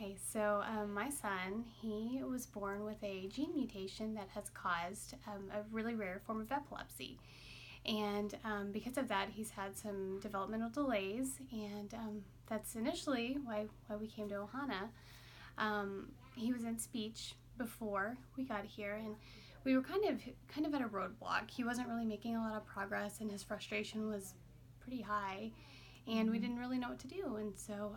Okay, so my son, he was born with a gene mutation that has caused a really rare form of epilepsy. And because of that, he's had some developmental delays, and that's initially why we came to Ohana. He was in speech before we got here, and we were kind of at a roadblock. He wasn't really making a lot of progress, and his frustration was pretty high, and we didn't really know what to do. And so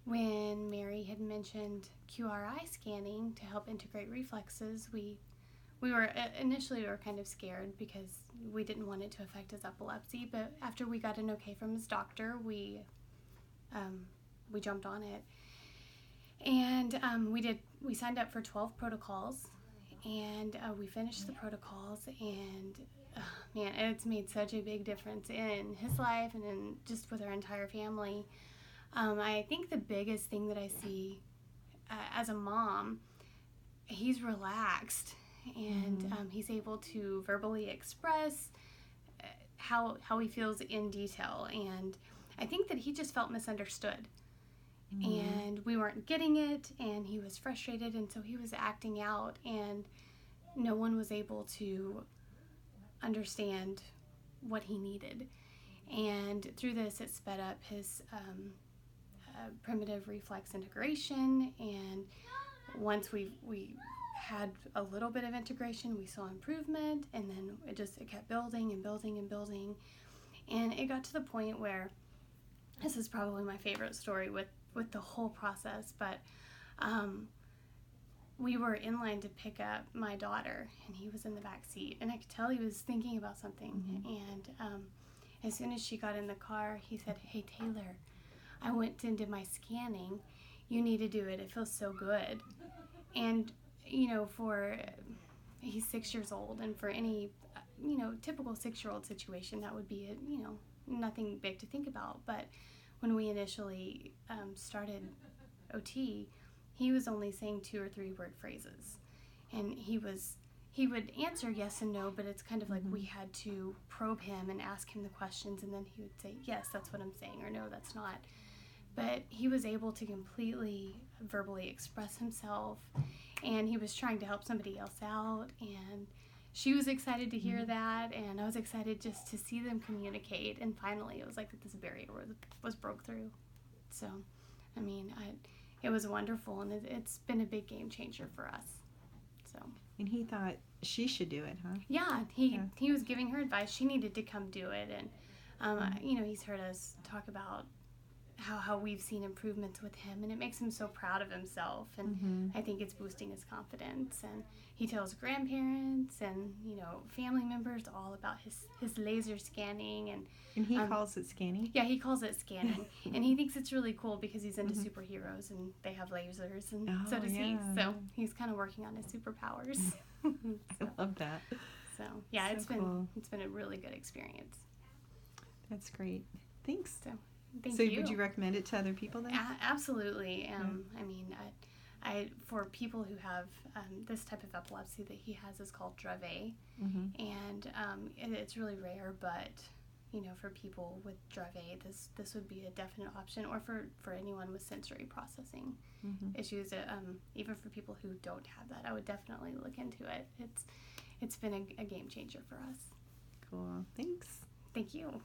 when Mary had mentioned QRI scanning to help integrate reflexes, we were initially kind of scared because we didn't want it to affect his epilepsy. But after we got an okay from his doctor, we jumped on it, and we signed up for 12 protocols, and we finished the protocols, and man, it's made such a big difference in his life and in just with our entire family. I think the biggest thing that I see as a mom, he's relaxed, and he's able to verbally express how he feels in detail. And I think that he just felt misunderstood, and we weren't getting it, and he was frustrated, and so he was acting out, and no one was able to understand what he needed. And through this, it sped up his primitive reflex integration, and once we had a little bit of integration, we saw improvement, and then it kept building and building and building, and it got to the point where, this is probably my favorite story with the whole process, but we were in line to pick up my daughter, and he was in the back seat, and I could tell he was thinking about something. And as soon as she got in the car, he said, "Hey, Taylor, I went and did my scanning. You need to do it. It feels so good." And, he's 6 years old, and for any, typical 6-year-old situation, that would be, nothing big to think about. But when we initially started OT, he was only saying 2 or 3 word phrases. And he would answer yes and no, but it's kind of like we had to probe him and ask him the questions, and then he would say, "Yes, that's what I'm saying," or "No, that's not." But he was able to completely verbally express himself, and he was trying to help somebody else out, and she was excited to hear that, and I was excited just to see them communicate, and finally it was like this barrier was broke through. So, I mean, it was wonderful, and it's been a big game changer for us. So. And he thought she should do it, huh? Yeah, he was giving her advice. She needed to come do it, and he's heard us talk about how we've seen improvements with him, and it makes him so proud of himself, and I think it's boosting his confidence. And he tells grandparents and family members all about his laser scanning, and he calls it scanning. Yeah, he calls it scanning, and he thinks it's really cool because he's into superheroes, and they have lasers, and so does he. So he's kind of working on his superpowers. I love that. So yeah, so cool. It's been a really good experience. That's great. Thanks. Thank you. Would you recommend it to other people then? Absolutely. I mean, for people who have this type of epilepsy that he has is called Dravet, and it's really rare. But for people with Dravet, this would be a definite option, or for anyone with sensory processing issues. Even for people who don't have that, I would definitely look into it. It's been a game changer for us. Cool. Thanks. Thank you.